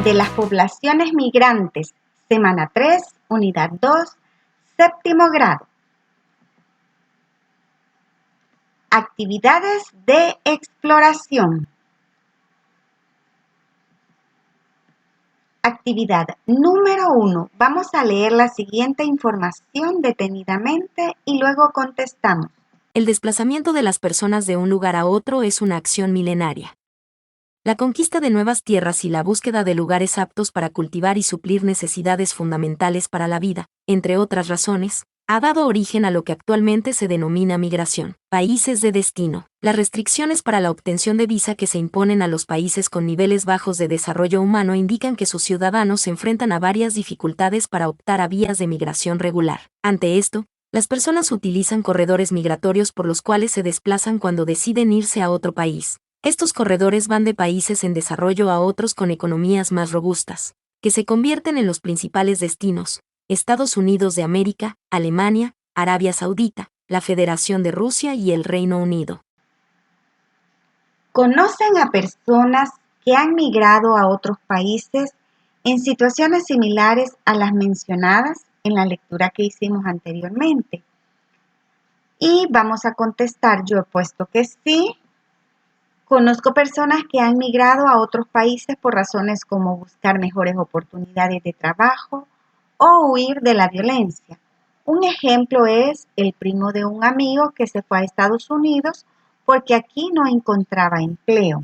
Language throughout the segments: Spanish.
de las poblaciones migrantes, semana 3, unidad 2, séptimo grado. Actividades de exploración. Actividad número 1. Vamos a leer la siguiente información detenidamente y luego contestamos. El desplazamiento de las personas de un lugar a otro es una acción milenaria. La conquista de nuevas tierras y la búsqueda de lugares aptos para cultivar y suplir necesidades fundamentales para la vida, entre otras razones, ha dado origen a lo que actualmente se denomina migración. Países de destino. Las restricciones para la obtención de visa que se imponen a los países con niveles bajos de desarrollo humano indican que sus ciudadanos se enfrentan a varias dificultades para optar a vías de migración regular. Ante esto, las personas utilizan corredores migratorios por los cuales se desplazan cuando deciden irse a otro país. Estos corredores van de países en desarrollo a otros con economías más robustas, que se convierten en los principales destinos: Estados Unidos de América, Alemania, Arabia Saudita, la Federación de Rusia y el Reino Unido. ¿Conocen a personas que han migrado a otros países en situaciones similares a las mencionadas en la lectura que hicimos anteriormente? Y vamos a contestar, yo he puesto que sí. Conozco personas que han migrado a otros países por razones como buscar mejores oportunidades de trabajo o huir de la violencia. Un ejemplo es el primo de un amigo que se fue a Estados Unidos porque aquí no encontraba empleo.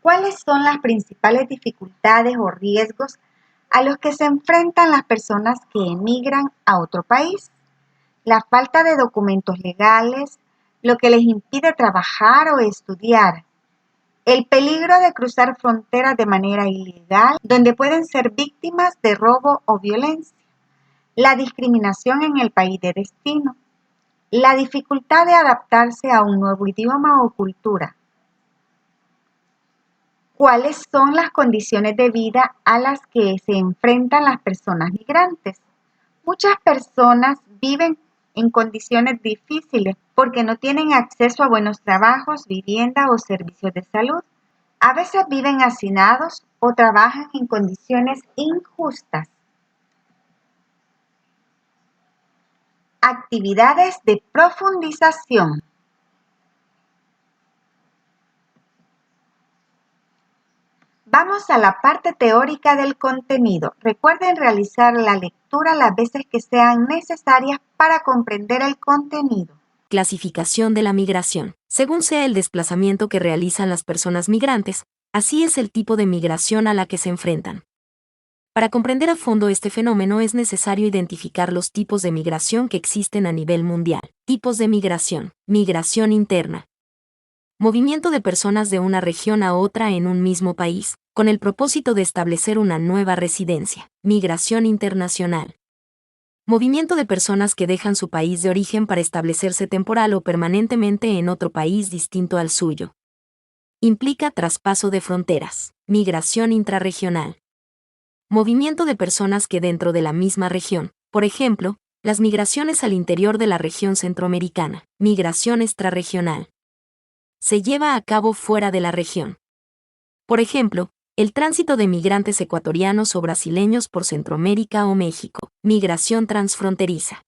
¿Cuáles son las principales dificultades o riesgos a los que se enfrentan las personas que emigran a otro país? La falta de documentos legales, lo que les impide trabajar o estudiar, el peligro de cruzar fronteras de manera ilegal, donde pueden ser víctimas de robo o violencia, la discriminación en el país de destino, la dificultad de adaptarse a un nuevo idioma o cultura. ¿Cuáles son las condiciones de vida a las que se enfrentan las personas migrantes? Muchas personas viven en condiciones difíciles porque no tienen acceso a buenos trabajos, vivienda o servicios de salud. A veces viven hacinados o trabajan en condiciones injustas. Actividades de profundización. Vamos a la parte teórica del contenido. Recuerden realizar la lectura las veces que sean necesarias para comprender el contenido. Clasificación de la migración. Según sea el desplazamiento que realizan las personas migrantes, así es el tipo de migración a la que se enfrentan. Para comprender a fondo este fenómeno es necesario identificar los tipos de migración que existen a nivel mundial. Tipos de migración. Migración interna. Movimiento de personas de una región a otra en un mismo país, con el propósito de establecer una nueva residencia. Migración internacional. Movimiento de personas que dejan su país de origen para establecerse temporal o permanentemente en otro país distinto al suyo. Implica traspaso de fronteras. Migración intrarregional. Movimiento de personas que dentro de la misma región, por ejemplo, las migraciones al interior de la región centroamericana. Migración extrarregional. Se lleva a cabo fuera de la región. Por ejemplo, el tránsito de migrantes ecuatorianos o brasileños por Centroamérica o México. Migración transfronteriza.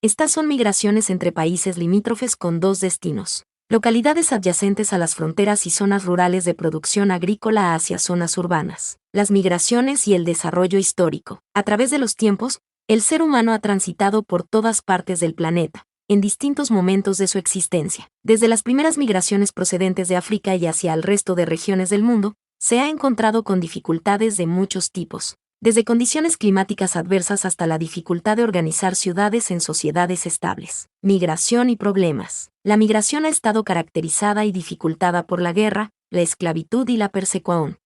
Estas son migraciones entre países limítrofes con dos destinos: localidades adyacentes a las fronteras y zonas rurales de producción agrícola hacia zonas urbanas. Las migraciones y el desarrollo histórico. A través de los tiempos, el ser humano ha transitado por todas partes del planeta, en distintos momentos de su existencia. Desde las primeras migraciones procedentes de África y hacia el resto de regiones del mundo, se ha encontrado con dificultades de muchos tipos, desde condiciones climáticas adversas hasta la dificultad de organizar ciudades en sociedades estables. Migración y problemas. La migración ha estado caracterizada y dificultada por la guerra, la esclavitud y la persecución.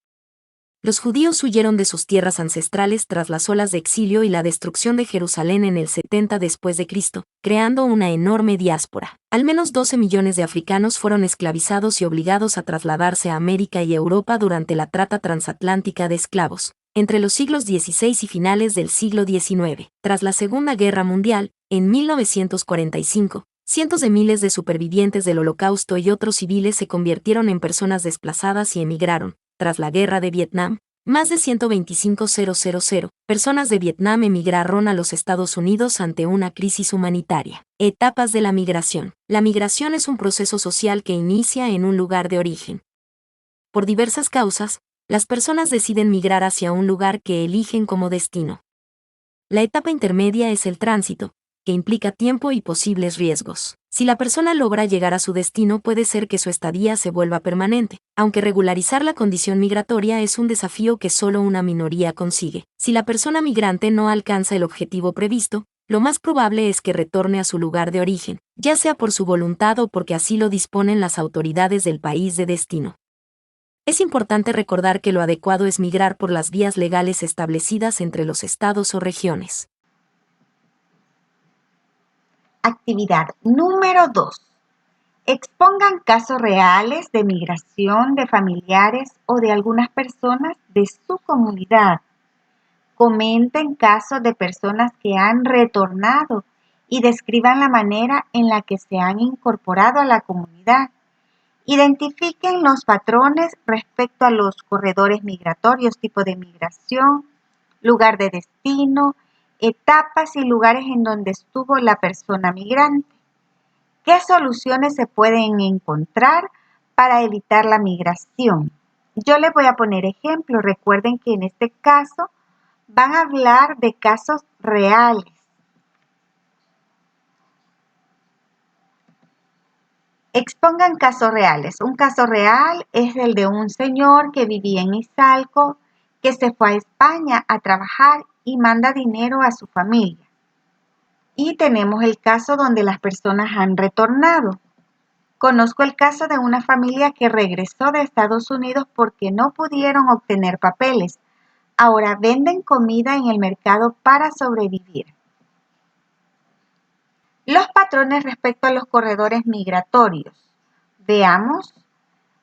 Los judíos huyeron de sus tierras ancestrales tras las olas de exilio y la destrucción de Jerusalén en el 70 después de Cristo, creando una enorme diáspora. Al menos 12 millones de africanos fueron esclavizados y obligados a trasladarse a América y Europa durante la trata transatlántica de esclavos, entre los siglos XVI y finales del siglo XIX. Tras la Segunda Guerra Mundial, en 1945, cientos de miles de supervivientes del Holocausto y otros civiles se convirtieron en personas desplazadas y emigraron. Tras la Guerra de Vietnam, Más de 125.000 personas de Vietnam emigraron a los Estados Unidos ante una crisis humanitaria. Etapas de la migración. La migración es un proceso social que inicia en un lugar de origen. Por diversas causas, las personas deciden migrar hacia un lugar que eligen como destino. La etapa intermedia es el tránsito, que implica tiempo y posibles riesgos. Si la persona logra llegar a su destino, puede ser que su estadía se vuelva permanente, aunque regularizar la condición migratoria es un desafío que solo una minoría consigue. Si la persona migrante no alcanza el objetivo previsto, lo más probable es que retorne a su lugar de origen, ya sea por su voluntad o porque así lo disponen las autoridades del país de destino. Es importante recordar que lo adecuado es migrar por las vías legales establecidas entre los estados o regiones. Actividad número 2. Expongan casos reales de migración de familiares o de algunas personas de su comunidad. Comenten casos de personas que han retornado y describan la manera en la que se han incorporado a la comunidad. Identifiquen los patrones respecto a los corredores migratorios, tipo de migración, lugar de destino, etapas y lugares en donde estuvo la persona migrante. ¿Qué soluciones se pueden encontrar para evitar la migración? Yo les voy a poner ejemplos. Recuerden que en este caso van a hablar de casos reales. Expongan casos reales. Un caso real es el de un señor que vivía en Izalco, que se fue a España a trabajar y manda dinero a su familia. Y tenemos el caso donde las personas han retornado. Conozco el caso de una familia que regresó de Estados Unidos porque no pudieron obtener papeles. Ahora venden comida en el mercado para sobrevivir. Los patrones respecto a los corredores migratorios. Veamos.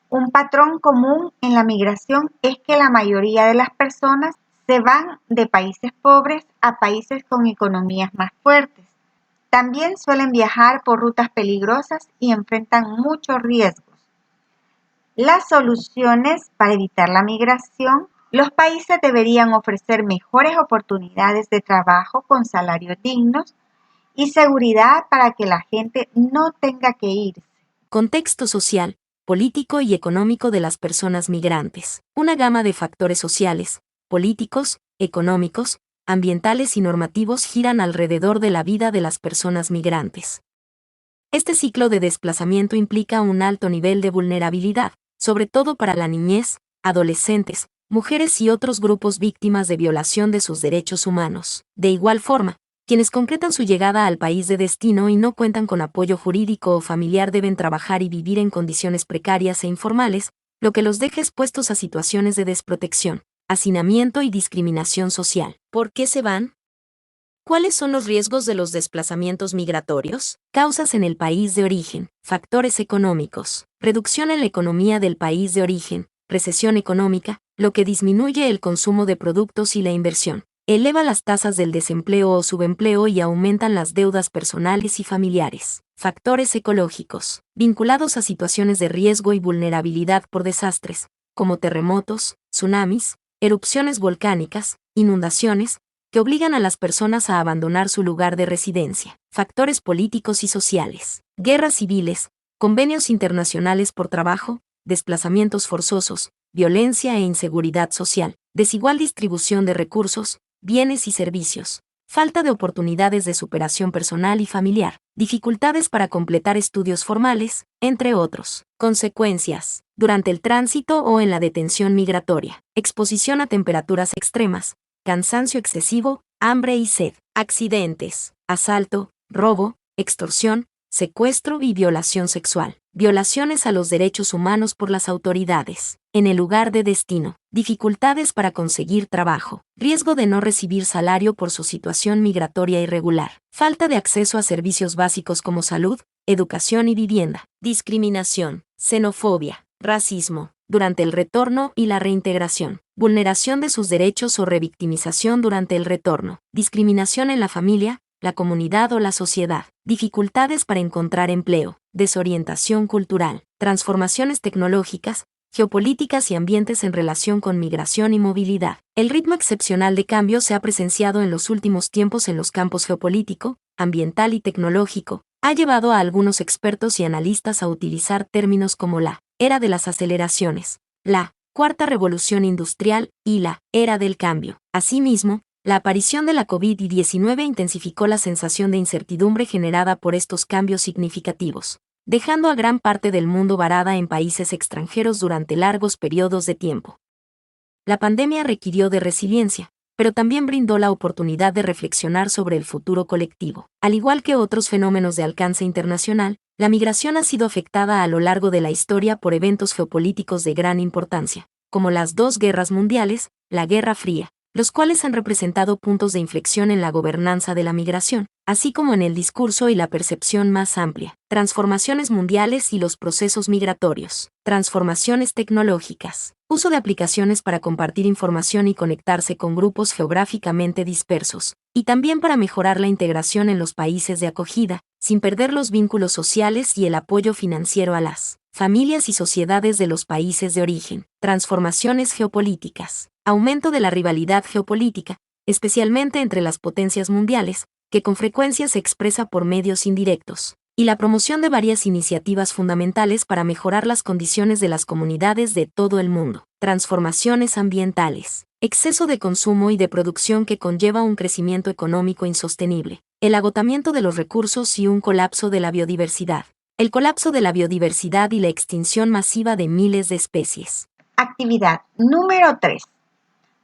Un patrón común en la migración es que la mayoría de las personas se van de países pobres a países con economías más fuertes. También suelen viajar por rutas peligrosas y enfrentan muchos riesgos. Las soluciones para evitar la migración. Los países deberían ofrecer mejores oportunidades de trabajo con salarios dignos y seguridad para que la gente no tenga que irse. Contexto social, político y económico de las personas migrantes. Una gama de factores sociales, políticos, económicos, ambientales y normativos giran alrededor de la vida de las personas migrantes. Este ciclo de desplazamiento implica un alto nivel de vulnerabilidad, sobre todo para la niñez, adolescentes, mujeres y otros grupos víctimas de violación de sus derechos humanos. De igual forma, quienes concretan su llegada al país de destino y no cuentan con apoyo jurídico o familiar deben trabajar y vivir en condiciones precarias e informales, lo que los deja expuestos a situaciones de desprotección, hacinamiento y discriminación social. ¿Por qué se van? ¿Cuáles son los riesgos de los desplazamientos migratorios? Causas en el país de origen, factores económicos, reducción en la economía del país de origen, recesión económica, lo que disminuye el consumo de productos y la inversión. Eleva las tasas del desempleo o subempleo y aumentan las deudas personales y familiares. Factores ecológicos, vinculados a situaciones de riesgo y vulnerabilidad por desastres, como terremotos, tsunamis, erupciones volcánicas, inundaciones, que obligan a las personas a abandonar su lugar de residencia. Factores políticos y sociales, guerras civiles, convenios internacionales por trabajo, desplazamientos forzosos, violencia e inseguridad social, desigual distribución de recursos, bienes y servicios, falta de oportunidades de superación personal y familiar, dificultades para completar estudios formales, entre otros. Consecuencias. Durante el tránsito o en la detención migratoria, exposición a temperaturas extremas, cansancio excesivo, hambre y sed, accidentes, asalto, robo, extorsión, secuestro y violación sexual, violaciones a los derechos humanos por las autoridades. En el lugar de destino, dificultades para conseguir trabajo, riesgo de no recibir salario por su situación migratoria irregular, falta de acceso a servicios básicos como salud, educación y vivienda, discriminación, xenofobia, racismo, durante el retorno y la reintegración, vulneración de sus derechos o revictimización durante el retorno, discriminación en la familia, la comunidad o la sociedad, dificultades para encontrar empleo, desorientación cultural, transformaciones tecnológicas, geopolíticas y ambientes en relación con migración y movilidad. El ritmo excepcional de cambio se ha presenciado en los últimos tiempos en los campos geopolítico, ambiental y tecnológico. Ha llevado a algunos expertos y analistas a utilizar términos como la era de las aceleraciones, la cuarta revolución industrial y la era del cambio. Asimismo, la aparición de la COVID-19 intensificó la sensación de incertidumbre generada por estos cambios significativos, dejando a gran parte del mundo varada en países extranjeros durante largos periodos de tiempo. La pandemia requirió de resiliencia, pero también brindó la oportunidad de reflexionar sobre el futuro colectivo. Al igual que otros fenómenos de alcance internacional, la migración ha sido afectada a lo largo de la historia por eventos geopolíticos de gran importancia, como las dos guerras mundiales, la Guerra Fría, los cuales han representado puntos de inflexión en la gobernanza de la migración, así como en el discurso y la percepción más amplia. Transformaciones mundiales y los procesos migratorios. Transformaciones tecnológicas. Uso de aplicaciones para compartir información y conectarse con grupos geográficamente dispersos, y también para mejorar la integración en los países de acogida, sin perder los vínculos sociales y el apoyo financiero a las familias y sociedades de los países de origen. Transformaciones geopolíticas. Aumento de la rivalidad geopolítica, especialmente entre las potencias mundiales, que con frecuencia se expresa por medios indirectos, y la promoción de varias iniciativas fundamentales para mejorar las condiciones de las comunidades de todo el mundo. Transformaciones ambientales. Exceso de consumo y de producción que conlleva un crecimiento económico insostenible, el agotamiento de los recursos y un colapso de la biodiversidad. El colapso de la biodiversidad y la extinción masiva de miles de especies. Actividad número 3.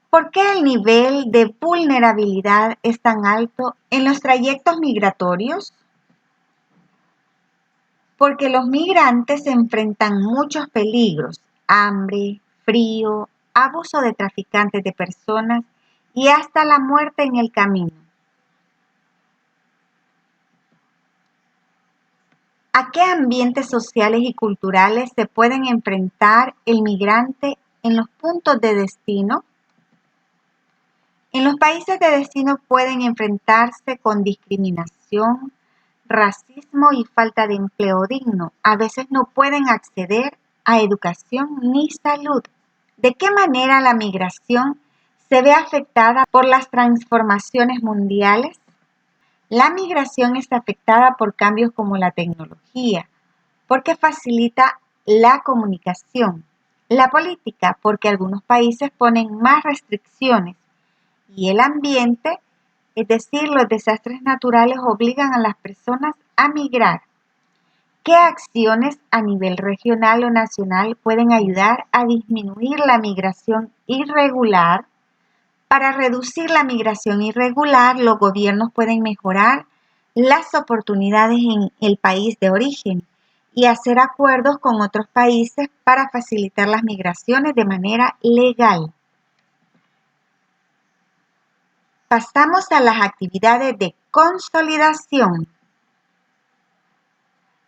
¿Por qué el nivel de vulnerabilidad es tan alto en los trayectos migratorios? Porque los migrantes enfrentan muchos peligros: hambre, frío, abuso de traficantes de personas y hasta la muerte en el camino. ¿A qué ambientes sociales y culturales se pueden enfrentar el migrante en los puntos de destino? En los países de destino pueden enfrentarse con discriminación, racismo y falta de empleo digno. A veces no pueden acceder a educación ni salud. ¿De qué manera la migración se ve afectada por las transformaciones mundiales? La migración está afectada por cambios como la tecnología, porque facilita la comunicación, la política, porque algunos países ponen más restricciones, y el ambiente, es decir, los desastres naturales obligan a las personas a migrar. ¿Qué acciones a nivel regional o nacional pueden ayudar a disminuir la migración irregular? Para reducir la migración irregular, los gobiernos pueden mejorar las oportunidades en el país de origen y hacer acuerdos con otros países para facilitar las migraciones de manera legal. Pasamos a las actividades de consolidación.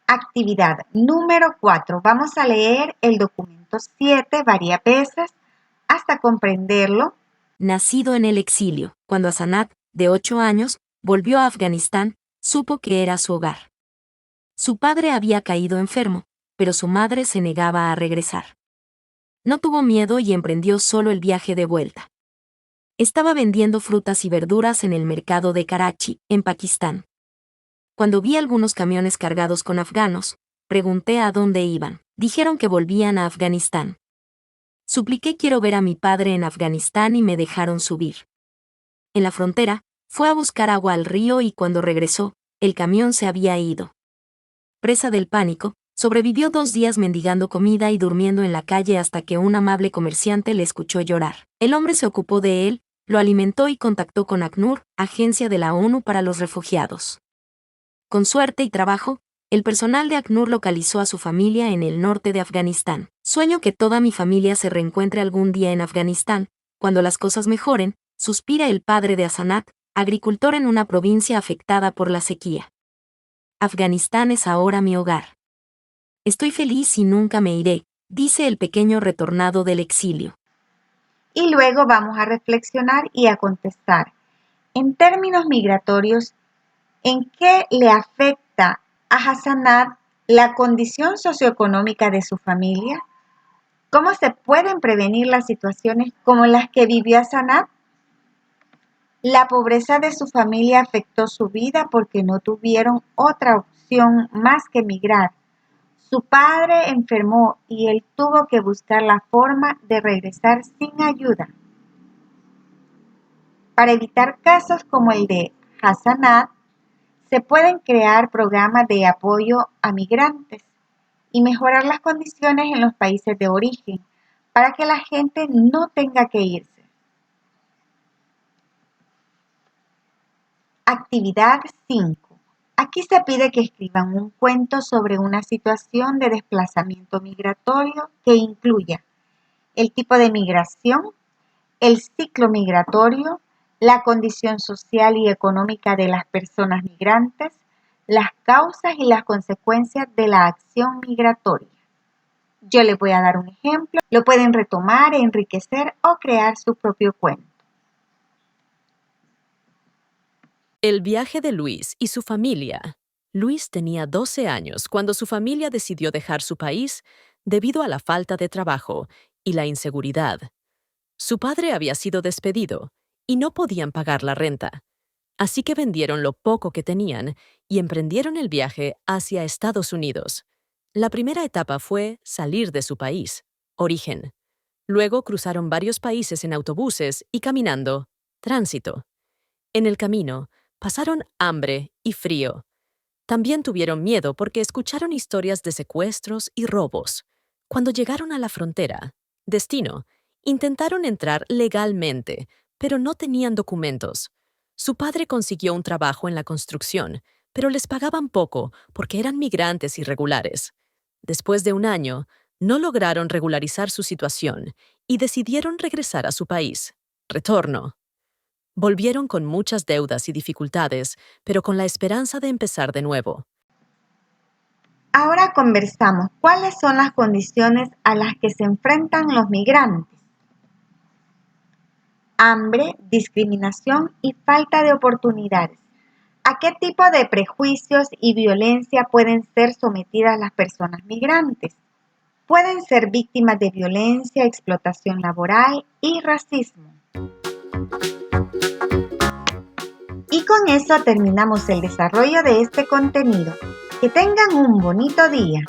Actividad número 4. Vamos a leer el documento 7 varias veces hasta comprenderlo. Nacido en el exilio, cuando Hasanat, de 8 años, volvió a Afganistán, supo que era su hogar. Su padre había caído enfermo, pero su madre se negaba a regresar. No tuvo miedo y emprendió solo el viaje de vuelta. Estaba vendiendo frutas y verduras en el mercado de Karachi, en Pakistán. Cuando vi algunos camiones cargados con afganos, pregunté a dónde iban. Dijeron que volvían a Afganistán. Supliqué quiero ver a mi padre en Afganistán y me dejaron subir. En la frontera, fue a buscar agua al río y cuando regresó, el camión se había ido. Presa del pánico, sobrevivió 2 días mendigando comida y durmiendo en la calle hasta que un amable comerciante le escuchó llorar. El hombre se ocupó de él, lo alimentó y contactó con ACNUR, Agencia de la ONU para los Refugiados. Con suerte y trabajo, el personal de ACNUR localizó a su familia en el norte de Afganistán. Sueño que toda mi familia se reencuentre algún día en Afganistán, cuando las cosas mejoren, suspira el padre de Hasanat, agricultor en una provincia afectada por la sequía. Afganistán es ahora mi hogar. Estoy feliz y nunca me iré, dice el pequeño retornado del exilio. Y luego vamos a reflexionar y a contestar. En términos migratorios, ¿en qué le afecta a Hasanat la condición socioeconómica de su familia? ¿Cómo se pueden prevenir las situaciones como las que vivió Sanat? La pobreza de su familia afectó su vida porque no tuvieron otra opción más que emigrar. Su padre enfermó y él tuvo que buscar la forma de regresar sin ayuda. Para evitar casos como el de Hassanat, se pueden crear programas de apoyo a migrantes y mejorar las condiciones en los países de origen para que la gente no tenga que irse. Actividad 5. Aquí se pide que escriban un cuento sobre una situación de desplazamiento migratorio que incluya el tipo de migración, el ciclo migratorio, la condición social y económica de las personas migrantes, las causas y las consecuencias de la acción migratoria. Yo les voy a dar un ejemplo. Lo pueden retomar, enriquecer o crear su propio cuento. El viaje de Luis y su familia. Luis tenía 12 años cuando su familia decidió dejar su país debido a la falta de trabajo y la inseguridad. Su padre había sido despedido y no podían pagar la renta, así que vendieron lo poco que tenían y emprendieron el viaje hacia Estados Unidos. La primera etapa fue salir de su país, origen. Luego cruzaron varios países en autobuses y caminando, tránsito. En el camino, pasaron hambre y frío. También tuvieron miedo porque escucharon historias de secuestros y robos. Cuando llegaron a la frontera, destino, intentaron entrar legalmente, pero no tenían documentos. Su padre consiguió un trabajo en la construcción, pero les pagaban poco porque eran migrantes irregulares. Después de un año, no lograron regularizar su situación y decidieron regresar a su país. Retorno. Volvieron con muchas deudas y dificultades, pero con la esperanza de empezar de nuevo. Ahora conversamos cuáles son las condiciones a las que se enfrentan los migrantes. Hambre, discriminación y falta de oportunidades. ¿A qué tipo de prejuicios y violencia pueden ser sometidas las personas migrantes? Pueden ser víctimas de violencia, explotación laboral y racismo. Y con eso terminamos el desarrollo de este contenido. Que tengan un bonito día.